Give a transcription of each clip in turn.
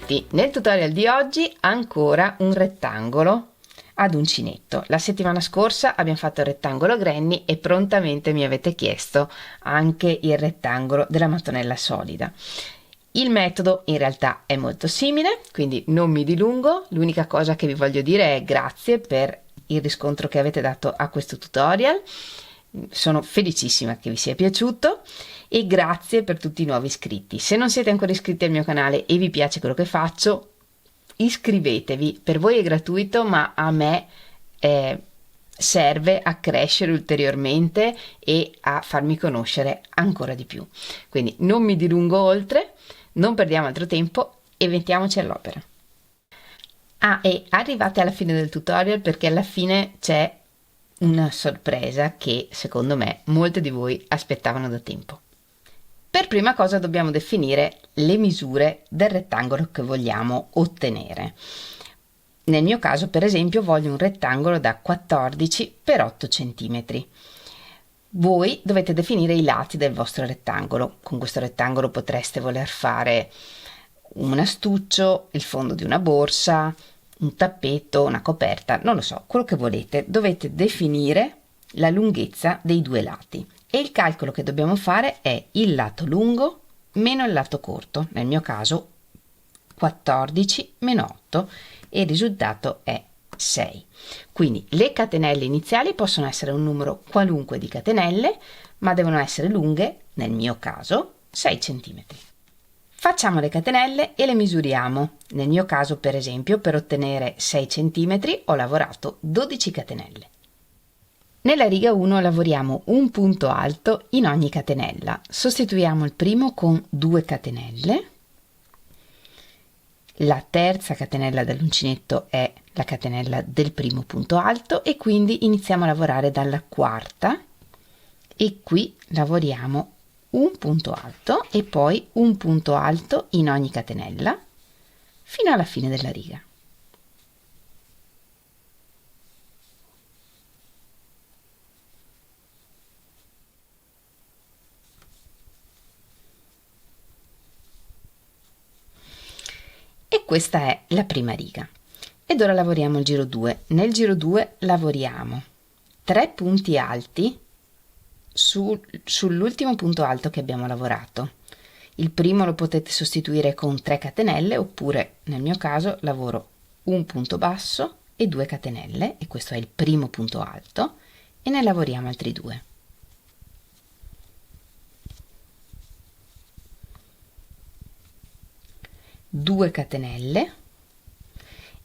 tutti! Nel tutorial di oggi ancora un rettangolo ad uncinetto. La settimana scorsa abbiamo fatto il rettangolo granny e prontamente mi avete chiesto anche il rettangolo della mattonella solida. Il metodo in realtà è molto simile, quindi non mi dilungo. L'unica cosa che vi voglio dire è grazie per il riscontro che avete dato a questo tutorial. Sono felicissima che vi sia piaciuto e grazie per tutti i nuovi iscritti. Se non siete ancora iscritti al mio canale e vi piace quello che faccio, iscrivetevi. Per voi è gratuito, ma a me serve a crescere ulteriormente e a farmi conoscere ancora di più. Quindi non mi dilungo oltre, non perdiamo altro tempo e mettiamoci all'opera. E arrivate alla fine del tutorial, perché alla fine c'è una sorpresa che secondo me molte di voi aspettavano da tempo. Per prima cosa dobbiamo definire le misure del rettangolo che vogliamo ottenere. Nel mio caso, per esempio, voglio un rettangolo da 14 x 8 cm. Voi dovete definire i lati del vostro rettangolo. Con questo rettangolo potreste voler fare un astuccio, il fondo di una borsa, un tappeto, una coperta, non lo so, quello che volete. Dovete definire la lunghezza dei due lati e il calcolo che dobbiamo fare è il lato lungo meno il lato corto, nel mio caso 14 meno 8, e il risultato è 6. Quindi le catenelle iniziali possono essere un numero qualunque di catenelle, ma devono essere lunghe, nel mio caso 6 cm. Facciamo le catenelle e le misuriamo. Nel mio caso, per esempio, per ottenere 6 cm ho lavorato 12 catenelle. Nella riga 1 lavoriamo un punto alto in ogni catenella. Sostituiamo il primo con 2 catenelle. La terza catenella dell'uncinetto è la catenella del primo punto alto e quindi iniziamo a lavorare dalla quarta e qui lavoriamo un punto alto e poi un punto alto in ogni catenella fino alla fine della riga. E questa è la prima riga. Ed ora lavoriamo il giro 2. Nel giro 2 lavoriamo 3 punti alti sull'ultimo punto alto che abbiamo lavorato. Il primo lo potete sostituire con 3 catenelle oppure, nel mio caso, lavoro un punto basso e 2 catenelle e questo è il primo punto alto e ne lavoriamo altri 2. Due catenelle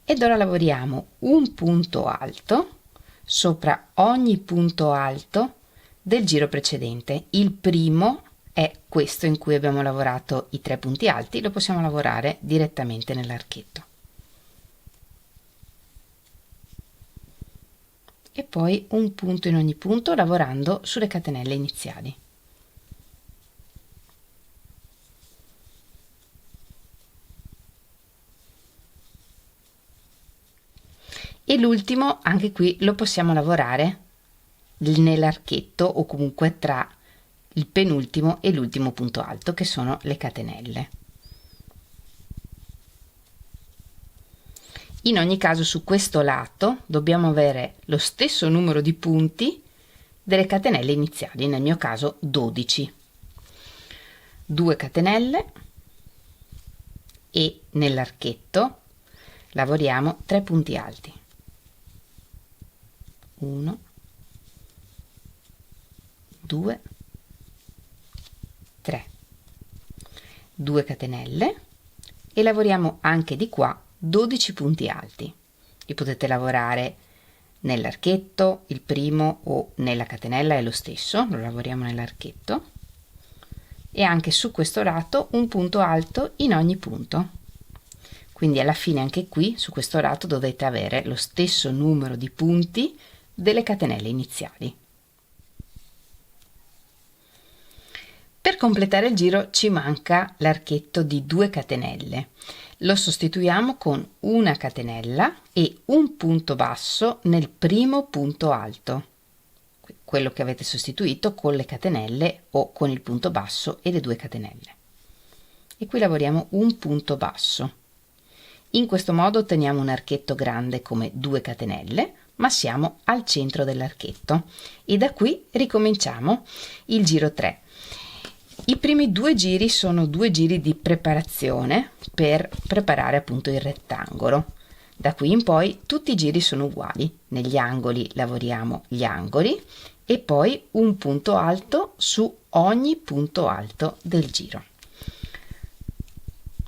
ed ora lavoriamo un punto alto sopra ogni punto alto del giro precedente. Il primo è questo in cui abbiamo lavorato i 3 punti alti, lo possiamo lavorare direttamente nell'archetto. E poi un punto in ogni punto lavorando sulle catenelle iniziali. E l'ultimo, anche qui lo possiamo lavorare nell'archetto o comunque tra il penultimo e l'ultimo punto alto, che sono le catenelle. In ogni caso su questo lato dobbiamo avere lo stesso numero di punti delle catenelle iniziali, nel mio caso 12. 2 catenelle e nell'archetto lavoriamo 3 punti alti. 1, 2, 3, 2 catenelle e lavoriamo anche di qua 12 punti alti. Li potete lavorare nell'archetto, il primo o nella catenella è lo stesso, lo lavoriamo nell'archetto e anche su questo lato un punto alto in ogni punto. Quindi alla fine anche qui su questo lato dovete avere lo stesso numero di punti delle catenelle iniziali. Per completare il giro ci manca l'archetto di 2 catenelle. Lo sostituiamo con una catenella e un punto basso nel primo punto alto, quello che avete sostituito con le catenelle o con il punto basso e le 2 catenelle. E qui lavoriamo un punto basso In questo modo otteniamo un archetto grande come 2 catenelle, ma siamo al centro dell'archetto e da qui ricominciamo il giro 3. I primi 2 giri sono 2 giri di preparazione per preparare appunto il rettangolo. Da qui in poi tutti i giri sono uguali, negli angoli lavoriamo gli angoli e poi un punto alto su ogni punto alto del giro.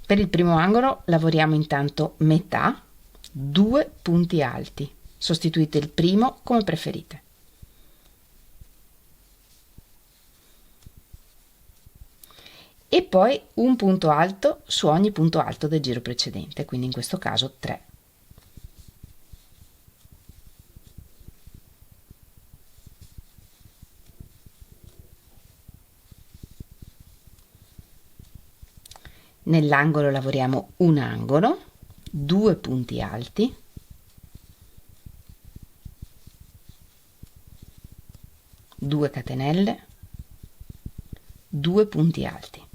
Per il primo angolo lavoriamo intanto metà, 2 punti alti. Sostituite il primo come preferite. E poi un punto alto su ogni punto alto del giro precedente, quindi in questo caso 3. Nell'angolo lavoriamo un angolo, 2 punti alti, due catenelle, 2 punti alti.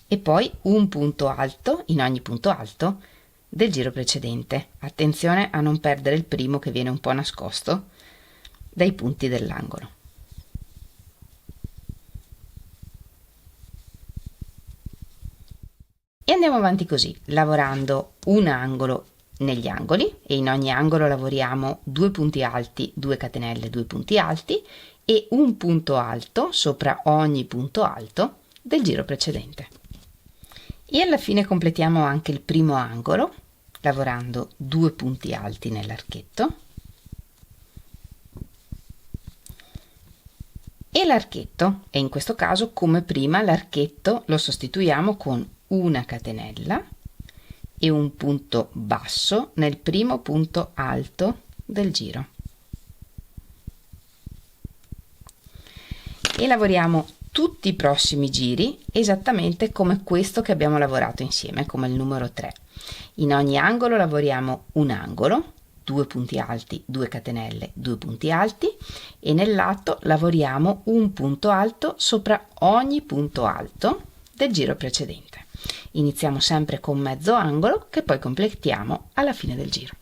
E poi un punto alto in ogni punto alto del giro precedente. Attenzione a non perdere il primo che viene un po' nascosto dai punti dell'angolo. E andiamo avanti così, lavorando un angolo negli angoli e in ogni angolo lavoriamo 2 punti alti, 2 catenelle, 2 punti alti e un punto alto sopra ogni punto alto del giro precedente. E alla fine completiamo anche il primo angolo lavorando 2 punti alti nell'archetto e l'archetto, e in questo caso come prima l'archetto lo sostituiamo con una catenella e un punto basso nel primo punto alto del giro e lavoriamo tutti i prossimi giri esattamente come questo che abbiamo lavorato insieme, come il numero 3. In ogni angolo lavoriamo un angolo, 2 punti alti, 2 catenelle, 2 punti alti e nel lato lavoriamo un punto alto sopra ogni punto alto del giro precedente. Iniziamo sempre con mezzo angolo che poi completiamo alla fine del giro.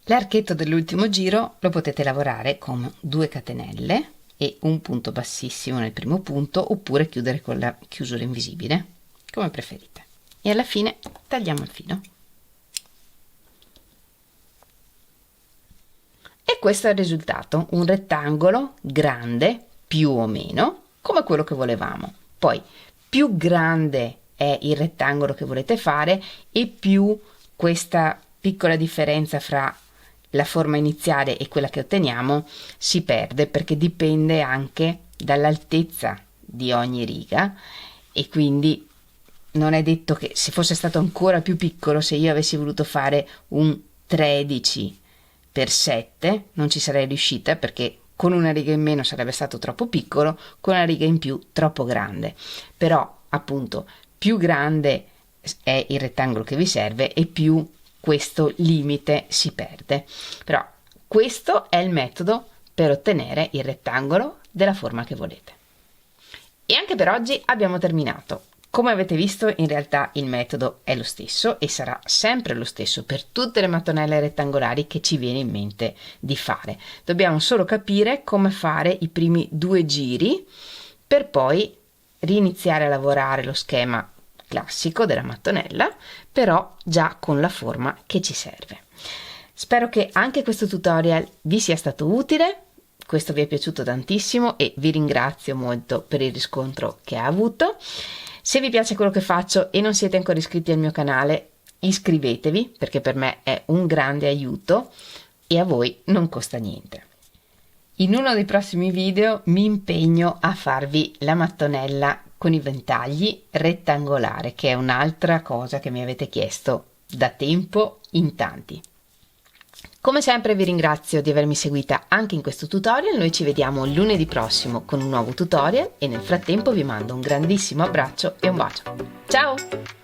L'archetto dell'ultimo giro lo potete lavorare con 2 catenelle e un punto bassissimo nel primo punto oppure chiudere con la chiusura invisibile, come preferite. E alla fine tagliamo il filo. E questo è il risultato, un rettangolo grande più o meno come quello che volevamo. Poi più grande è il rettangolo che volete fare e più questa piccola differenza fra la forma iniziale e quella che otteniamo si perde, perché dipende anche dall'altezza di ogni riga e quindi non è detto che se fosse stato ancora più piccolo, se io avessi voluto fare un 13 per 7 non ci sarei riuscita, perché con una riga in meno sarebbe stato troppo piccolo, con una riga in più troppo grande. Però appunto più grande è il rettangolo che vi serve e più questo limite si perde. Però questo è il metodo per ottenere il rettangolo della forma che volete. E anche per oggi abbiamo terminato. Come avete visto, in realtà il metodo è lo stesso e sarà sempre lo stesso per tutte le mattonelle rettangolari che ci viene in mente di fare. Dobbiamo solo capire come fare i primi 2 giri per poi riniziare a lavorare lo schema classico della mattonella, però già con la forma che ci serve. Spero che anche questo tutorial vi sia stato utile, questo vi è piaciuto tantissimo e vi ringrazio molto per il riscontro che ha avuto. Se vi piace quello che faccio e non siete ancora iscritti al mio canale, iscrivetevi, perché per me è un grande aiuto e a voi non costa niente. In uno dei prossimi video mi impegno a farvi la mattonella con i ventagli rettangolare, che è un'altra cosa che mi avete chiesto da tempo in tanti. Come sempre vi ringrazio di avermi seguita anche in questo tutorial. Noi ci vediamo lunedì prossimo con un nuovo tutorial e nel frattempo vi mando un grandissimo abbraccio e un bacio. Ciao!